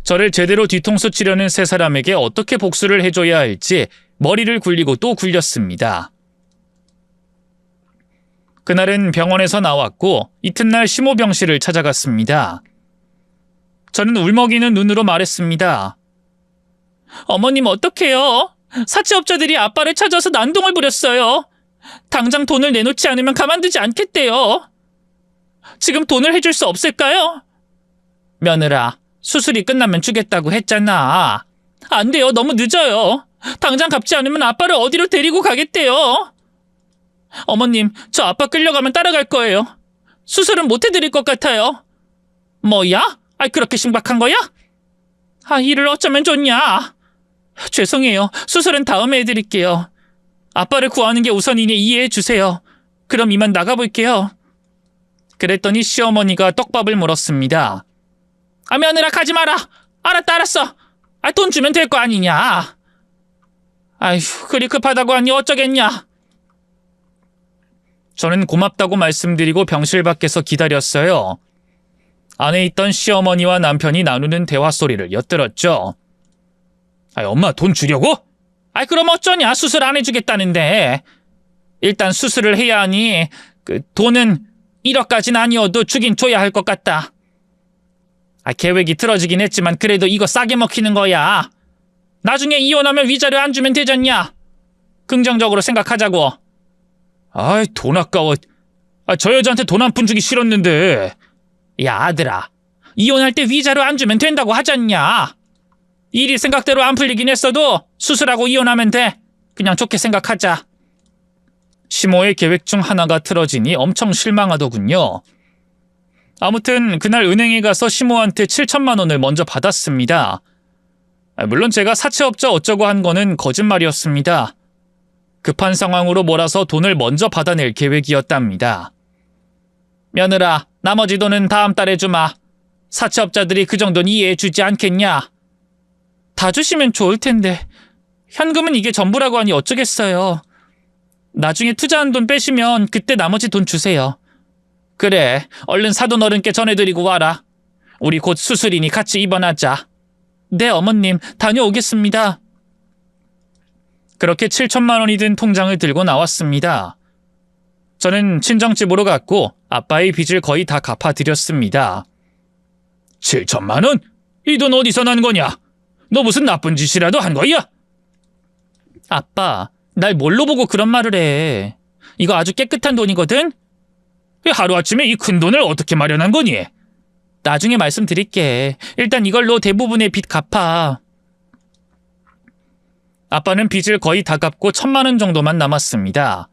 저를 제대로 뒤통수 치려는 세 사람에게 어떻게 복수를 해줘야 할지 머리를 굴리고 또 굴렸습니다. 그날은 병원에서 나왔고 이튿날 심호병실을 찾아갔습니다. 저는 울먹이는 눈으로 말했습니다. 어머님 어떡해요? 사채업자들이 아빠를 찾아서 난동을 부렸어요. 당장 돈을 내놓지 않으면 가만두지 않겠대요. 지금 돈을 해줄 수 없을까요? 며느라, 수술이 끝나면 주겠다고 했잖아. 안 돼요. 너무 늦어요. 당장 갚지 않으면 아빠를 어디로 데리고 가겠대요. 어머님, 저 아빠 끌려가면 따라갈 거예요. 수술은 못 해드릴 것 같아요. 뭐야? 그렇게 심각한 거야? 이를 어쩌면 좋냐? 죄송해요. 수술은 다음에 해드릴게요. 아빠를 구하는 게 우선이니 이해해 주세요. 그럼 이만 나가볼게요. 그랬더니 시어머니가 떡밥을 물었습니다. 며느라 가지 마라. 알았어. 돈 주면 될 거 아니냐. 아휴, 그리 급하다고 하니 어쩌겠냐. 저는 고맙다고 말씀드리고 병실 밖에서 기다렸어요. 안에 있던 시어머니와 남편이 나누는 대화 소리를 엿들었죠. 엄마 돈 주려고? 그럼 어쩌냐. 수술 안 해주겠다는데. 일단 수술을 해야 하니 돈은 1억까지는 아니어도 주긴 줘야 할 것 같다. 계획이 틀어지긴 했지만 그래도 이거 싸게 먹히는 거야. 나중에 이혼하면 위자료 안 주면 되잖냐. 긍정적으로 생각하자고. 돈 아까워. 저 여자한테 돈 한 푼 주기 싫었는데. 야 아들아, 이혼할 때 위자료 안 주면 된다고 하잖냐. 일이 생각대로 안 풀리긴 했어도 수술하고 이혼하면 돼. 그냥 좋게 생각하자. 시모의 계획 중 하나가 틀어지니 엄청 실망하더군요. 아무튼 그날 은행에 가서 시모한테 7천만 원을 먼저 받았습니다. 물론 제가 사채업자 어쩌고 한 거는 거짓말이었습니다. 급한 상황으로 몰아서 돈을 먼저 받아낼 계획이었답니다. 며느라, 나머지 돈은 다음 달에 주마. 사채업자들이 그 정도는 이해해 주지 않겠냐. 다 주시면 좋을 텐데 현금은 이게 전부라고 하니 어쩌겠어요. 나중에 투자한 돈 빼시면 그때 나머지 돈 주세요. 그래, 얼른 사돈 어른께 전해드리고 와라. 우리 곧 수술이니 같이 입원하자. 네, 어머님, 다녀오겠습니다. 그렇게 7천만 원이 든 통장을 들고 나왔습니다. 저는 친정집으로 갔고 아빠의 빚을 거의 다 갚아드렸습니다. 7천만 원? 이 돈 어디서 난 거냐? 너 무슨 나쁜 짓이라도 한 거야? 아빠, 날 뭘로 보고 그런 말을 해. 이거 아주 깨끗한 돈이거든? 하루아침에 이 큰 돈을 어떻게 마련한 거니? 나중에 말씀드릴게. 일단 이걸로 대부분의 빚 갚아. 아빠는 빚을 거의 다 갚고 1,000만 원 정도만 남았습니다.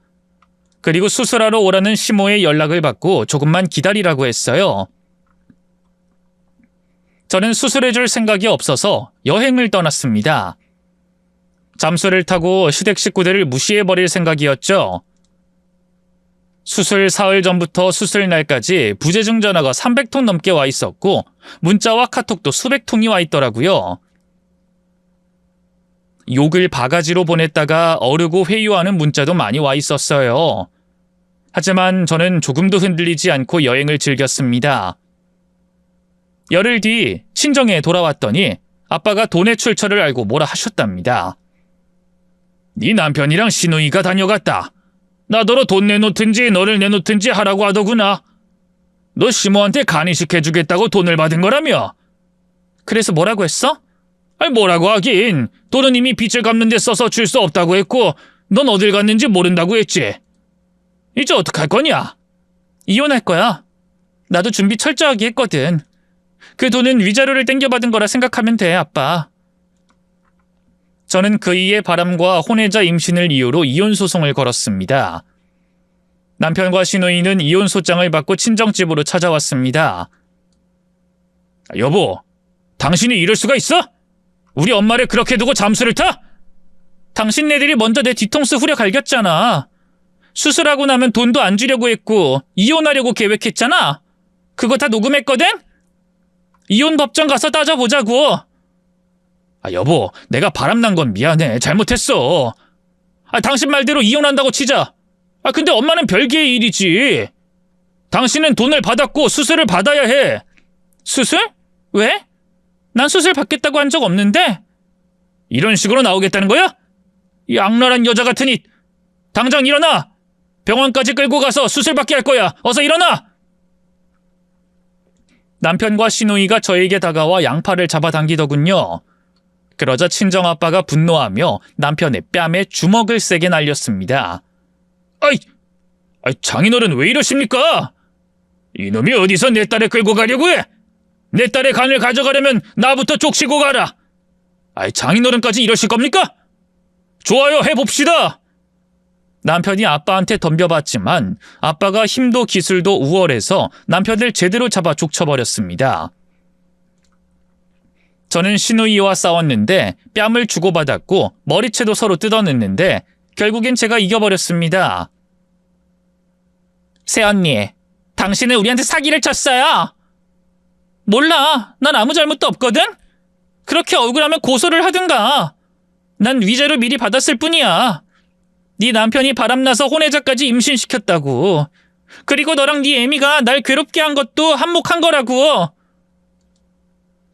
그리고 수술하러 오라는 시모의 연락을 받고 조금만 기다리라고 했어요. 저는 수술해줄 생각이 없어서 여행을 떠났습니다. 잠수를 타고 시댁 식구들을 무시해버릴 생각이었죠. 수술 사흘 전부터 수술 날까지 부재중 전화가 300통 넘게 와 있었고 문자와 카톡도 수백 통이 와 있더라고요. 욕을 바가지로 보냈다가 어르고 회유하는 문자도 많이 와 있었어요. 하지만 저는 조금도 흔들리지 않고 여행을 즐겼습니다. 열흘 뒤 친정에 돌아왔더니 아빠가 돈의 출처를 알고 뭐라 하셨답니다. 네 남편이랑 시누이가 다녀갔다. 나더러 돈 내놓든지 너를 내놓든지 하라고 하더구나. 너 시모한테 간이식 해주겠다고 돈을 받은 거라며. 그래서 뭐라고 했어? 뭐라고 하긴. 돈은 이미 빚을 갚는 데 써서 줄 수 없다고 했고 넌 어딜 갔는지 모른다고 했지. 이제 어떡할 거냐? 이혼할 거야. 나도 준비 철저하게 했거든. 그 돈은 위자료를 땡겨받은 거라 생각하면 돼, 아빠. 저는 그이의 바람과 혼외자 임신을 이유로 이혼 소송을 걸었습니다. 남편과 시누이는 이혼 소장을 받고 친정집으로 찾아왔습니다. 여보, 당신이 이럴 수가 있어? 우리 엄마를 그렇게 두고 잠수를 타? 당신네들이 먼저 내 뒤통수 후려 갈겼잖아. 수술하고 나면 돈도 안 주려고 했고 이혼하려고 계획했잖아. 그거 다 녹음했거든? 이혼 법정 가서 따져보자고. 여보, 내가 바람난 건 미안해. 잘못했어. 당신 말대로 이혼한다고 치자. 근데 엄마는 별개의 일이지. 당신은 돈을 받았고 수술을 받아야 해. 수술? 왜? 난 수술 받겠다고 한 적 없는데? 이런 식으로 나오겠다는 거야? 이 악랄한 여자 같으니. 당장 일어나! 병원까지 끌고 가서 수술 받게 할 거야. 어서 일어나! 남편과 시누이가 저에게 다가와 양팔을 잡아당기더군요. 그러자 친정아빠가 분노하며 남편의 뺨에 주먹을 세게 날렸습니다. 장인어른 왜 이러십니까? 이놈이 어디서 내 딸을 끌고 가려고 해? 내 딸의 간을 가져가려면 나부터 족치고 가라. 장인어른까지 이러실 겁니까? 좋아요, 해봅시다. 남편이 아빠한테 덤벼봤지만 아빠가 힘도 기술도 우월해서 남편을 제대로 잡아 족쳐버렸습니다. 저는 시누이와 싸웠는데 뺨을 주고받았고 머리채도 서로 뜯어냈는데 결국엔 제가 이겨버렸습니다. 새언니, 당신은 우리한테 사기를 쳤어요. 몰라, 난 아무 잘못도 없거든? 그렇게 억울하면 고소를 하든가. 난 위자료 미리 받았을 뿐이야. 네 남편이 바람나서 혼외자까지 임신시켰다고. 그리고 너랑 네 애미가 날 괴롭게 한 것도 한몫한 거라고.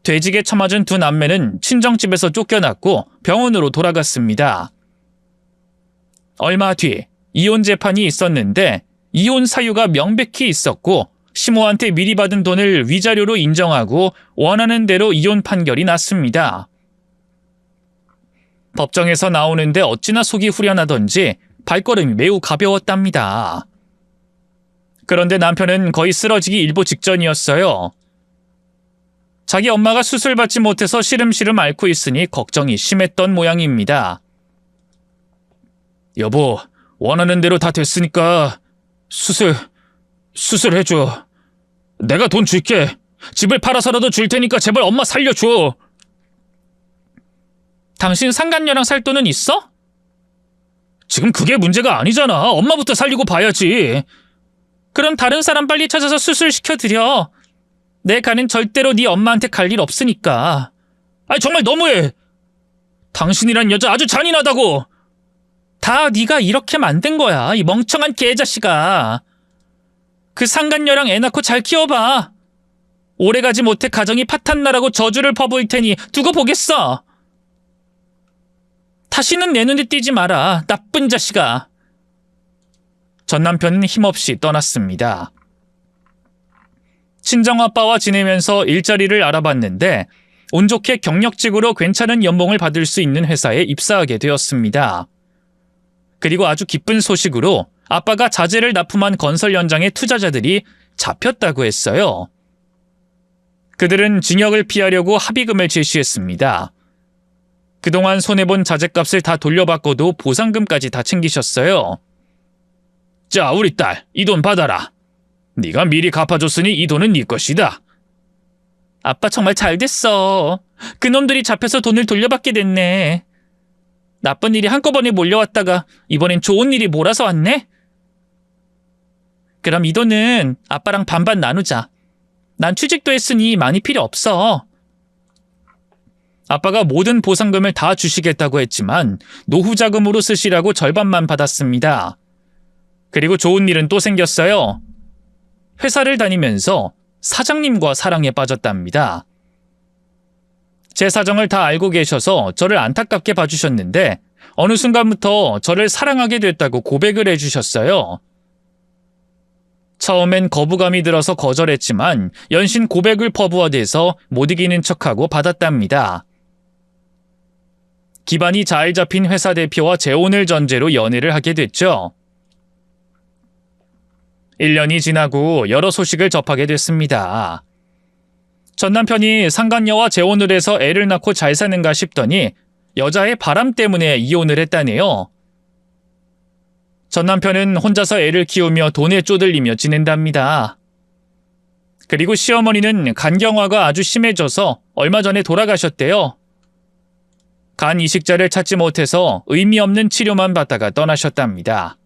돼지게 쳐맞은 두 남매는 친정집에서 쫓겨났고 병원으로 돌아갔습니다. 얼마 뒤 이혼 재판이 있었는데 이혼 사유가 명백히 있었고 시모한테 미리 받은 돈을 위자료로 인정하고 원하는 대로 이혼 판결이 났습니다. 법정에서 나오는데 어찌나 속이 후련하던지 발걸음이 매우 가벼웠답니다. 그런데 남편은 거의 쓰러지기 일보 직전이었어요. 자기 엄마가 수술 받지 못해서 시름시름 앓고 있으니 걱정이 심했던 모양입니다. 여보, 원하는 대로 다 됐으니까 수술해줘. 내가 돈 줄게. 집을 팔아서라도 줄 테니까 제발 엄마 살려줘. 당신 상간녀랑 살 돈은 있어? 지금 그게 문제가 아니잖아. 엄마부터 살리고 봐야지. 그럼 다른 사람 빨리 찾아서 수술시켜드려. 내 간은 절대로 네 엄마한테 갈 일 없으니까. 정말 너무해. 당신이란 여자 아주 잔인하다고. 다 네가 이렇게 만든 거야, 이 멍청한 개자식아. 그 상간녀랑 애 낳고 잘 키워봐. 오래가지 못해 가정이 파탄나라고 저주를 퍼부을 테니 두고 보겠어. 다시는 내 눈에 띄지 마라, 나쁜 자식아. 전 남편은 힘없이 떠났습니다. 친정아빠와 지내면서 일자리를 알아봤는데 운 좋게 경력직으로 괜찮은 연봉을 받을 수 있는 회사에 입사하게 되었습니다. 그리고 아주 기쁜 소식으로 아빠가 자재를 납품한 건설 현장의 투자자들이 잡혔다고 했어요. 그들은 징역을 피하려고 합의금을 제시했습니다. 그동안 손해본 자재값을 다 돌려받고도 보상금까지 다 챙기셨어요. 자, 우리 딸, 이 돈 받아라. 네가 미리 갚아줬으니 이 돈은 네 것이다. 아빠 정말 잘됐어. 그놈들이 잡혀서 돈을 돌려받게 됐네. 나쁜 일이 한꺼번에 몰려왔다가 이번엔 좋은 일이 몰아서 왔네? 그럼 이 돈은 아빠랑 반반 나누자. 난 취직도 했으니 많이 필요 없어. 아빠가 모든 보상금을 다 주시겠다고 했지만 노후 자금으로 쓰시라고 절반만 받았습니다. 그리고 좋은 일은 또 생겼어요. 회사를 다니면서 사장님과 사랑에 빠졌답니다. 제 사정을 다 알고 계셔서 저를 안타깝게 봐주셨는데 어느 순간부터 저를 사랑하게 됐다고 고백을 해주셨어요. 처음엔 거부감이 들어서 거절했지만 연신 고백을 퍼부어대서 못 이기는 척하고 받았답니다. 기반이 잘 잡힌 회사 대표와 재혼을 전제로 연애를 하게 됐죠. 1년이 지나고 여러 소식을 접하게 됐습니다. 전 남편이 상간녀와 재혼을 해서 애를 낳고 잘 사는가 싶더니 여자의 바람 때문에 이혼을 했다네요. 전 남편은 혼자서 애를 키우며 돈에 쪼들리며 지낸답니다. 그리고 시어머니는 간경화가 아주 심해져서 얼마 전에 돌아가셨대요. 간 이식자를 찾지 못해서 의미 없는 치료만 받다가 떠나셨답니다.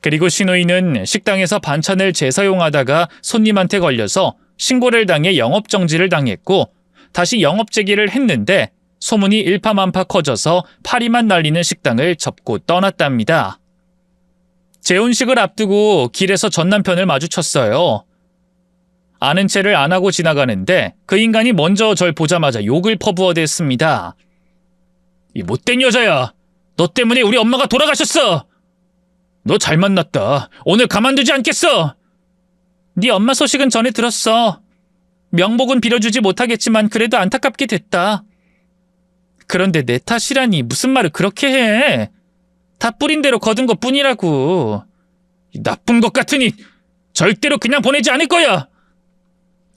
그리고 신우이는 식당에서 반찬을 재사용하다가 손님한테 걸려서 신고를 당해 영업정지를 당했고 다시 영업재개를 했는데 소문이 일파만파 커져서 파리만 날리는 식당을 접고 떠났답니다. 재혼식을 앞두고 길에서 전 남편을 마주쳤어요. 아는 체를 안 하고 지나가는데 그 인간이 먼저 절 보자마자 욕을 퍼부어댔습니다. 이 못된 여자야. 너 때문에 우리 엄마가 돌아가셨어. 너 잘 만났다. 오늘 가만두지 않겠어. 네 엄마 소식은 전에 들었어. 명복은 빌어주지 못하겠지만 그래도 안타깝게 됐다. 그런데 내 탓이라니 무슨 말을 그렇게 해. 다 뿌린 대로 거둔 것뿐이라고. 이 나쁜 것 같으니 절대로 그냥 보내지 않을 거야.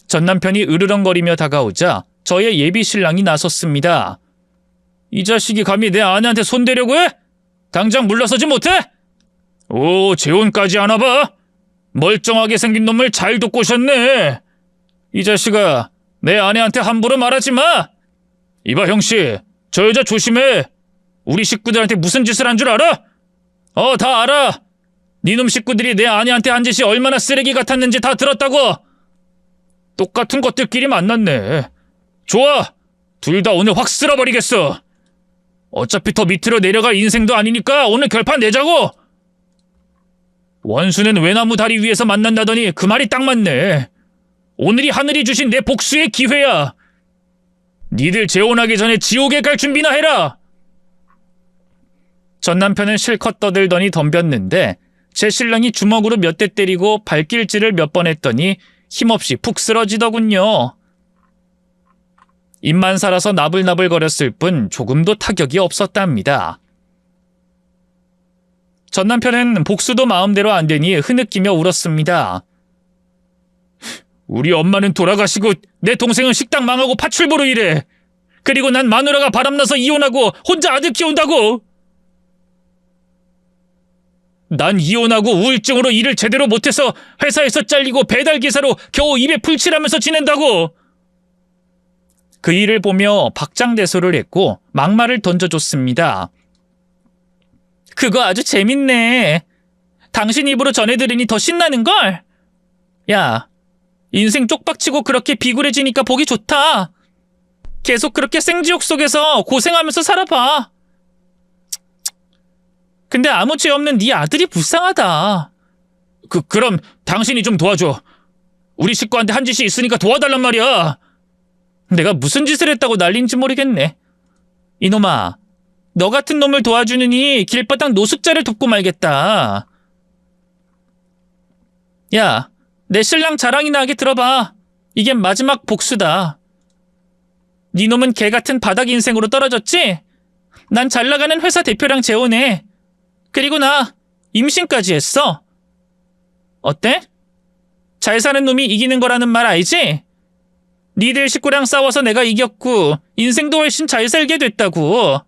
전 남편이 으르렁거리며 다가오자 저의 예비 신랑이 나섰습니다. 이 자식이 감히 내 아내한테 손대려고 해? 당장 물러서지 못해? 오, 재혼까지 하나 봐? 멀쩡하게 생긴 놈을 잘 돕고 오셨네. 이 자식아, 내 아내한테 함부로 말하지 마. 이봐 형씨, 저 여자 조심해. 우리 식구들한테 무슨 짓을 한 줄 알아? 다 알아. 니놈 식구들이 내 아내한테 한 짓이 얼마나 쓰레기 같았는지 다 들었다고. 똑같은 것들끼리 만났네. 좋아, 둘 다 오늘 확 쓸어버리겠어. 어차피 더 밑으로 내려갈 인생도 아니니까 오늘 결판 내자고. 원수는 외나무 다리 위에서 만난다더니 그 말이 딱 맞네. 오늘이 하늘이 주신 내 복수의 기회야. 니들 재혼하기 전에 지옥에 갈 준비나 해라. 전 남편은 실컷 떠들더니 덤볐는데 제 신랑이 주먹으로 몇 대 때리고 발길질을 몇 번 했더니 힘없이 푹 쓰러지더군요. 입만 살아서 나불나불거렸을 뿐 조금도 타격이 없었답니다. 전 남편은 복수도 마음대로 안 되니 흐느끼며 울었습니다. 우리 엄마는 돌아가시고 내 동생은 식당 망하고 파출부로 일해. 그리고 난 마누라가 바람나서 이혼하고 혼자 아들 키운다고. 난 이혼하고 우울증으로 일을 제대로 못해서 회사에서 잘리고 배달기사로 겨우 입에 풀칠하면서 지낸다고. 그 일을 보며 박장대소를 했고 막말을 던져줬습니다. 그거 아주 재밌네. 당신 입으로 전해들으니 더 신나는걸? 야, 인생 쪽박치고 그렇게 비굴해지니까 보기 좋다. 계속 그렇게 생지옥 속에서 고생하면서 살아봐. 근데 아무 죄 없는 네 아들이 불쌍하다. 그럼 당신이 좀 도와줘. 우리 식구한테 한 짓이 있으니까 도와달란 말이야. 내가 무슨 짓을 했다고 난린지 모르겠네. 이놈아, 너 같은 놈을 도와주느니 길바닥 노숙자를 돕고 말겠다. 야, 내 신랑 자랑이나 하게 들어봐. 이게 마지막 복수다. 네 놈은 개 같은 바닥 인생으로 떨어졌지? 난 잘 나가는 회사 대표랑 재혼해. 그리고 나 임신까지 했어. 어때? 잘 사는 놈이 이기는 거라는 말 알지? 니들 식구랑 싸워서 내가 이겼고 인생도 훨씬 잘 살게 됐다고.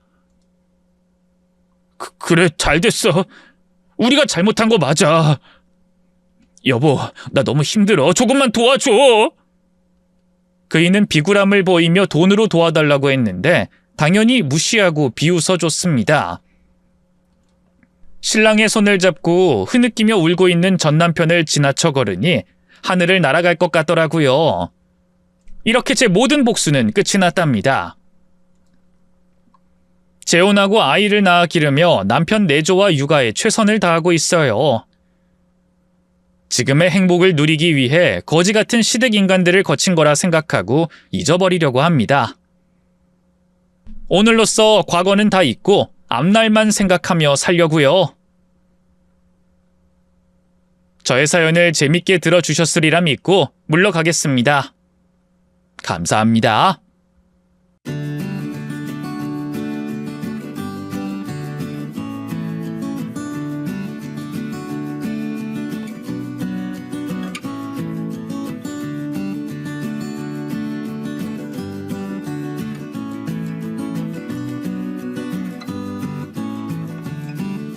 그래, 잘 됐어. 우리가 잘못한 거 맞아. 여보, 나 너무 힘들어. 조금만 도와줘. 그이는 비굴함을 보이며 돈으로 도와달라고 했는데 당연히 무시하고 비웃어줬습니다. 신랑의 손을 잡고 흐느끼며 울고 있는 전 남편을 지나쳐 걸으니 하늘을 날아갈 것 같더라고요. 이렇게 제 모든 복수는 끝이 났답니다. 재혼하고 아이를 낳아 기르며 남편 내조와 육아에 최선을 다하고 있어요. 지금의 행복을 누리기 위해 거지 같은 시댁 인간들을 거친 거라 생각하고 잊어버리려고 합니다. 오늘로써 과거는 다 잊고 앞날만 생각하며 살려고요. 저의 사연을 재밌게 들어주셨으리라 믿고 물러가겠습니다. 감사합니다.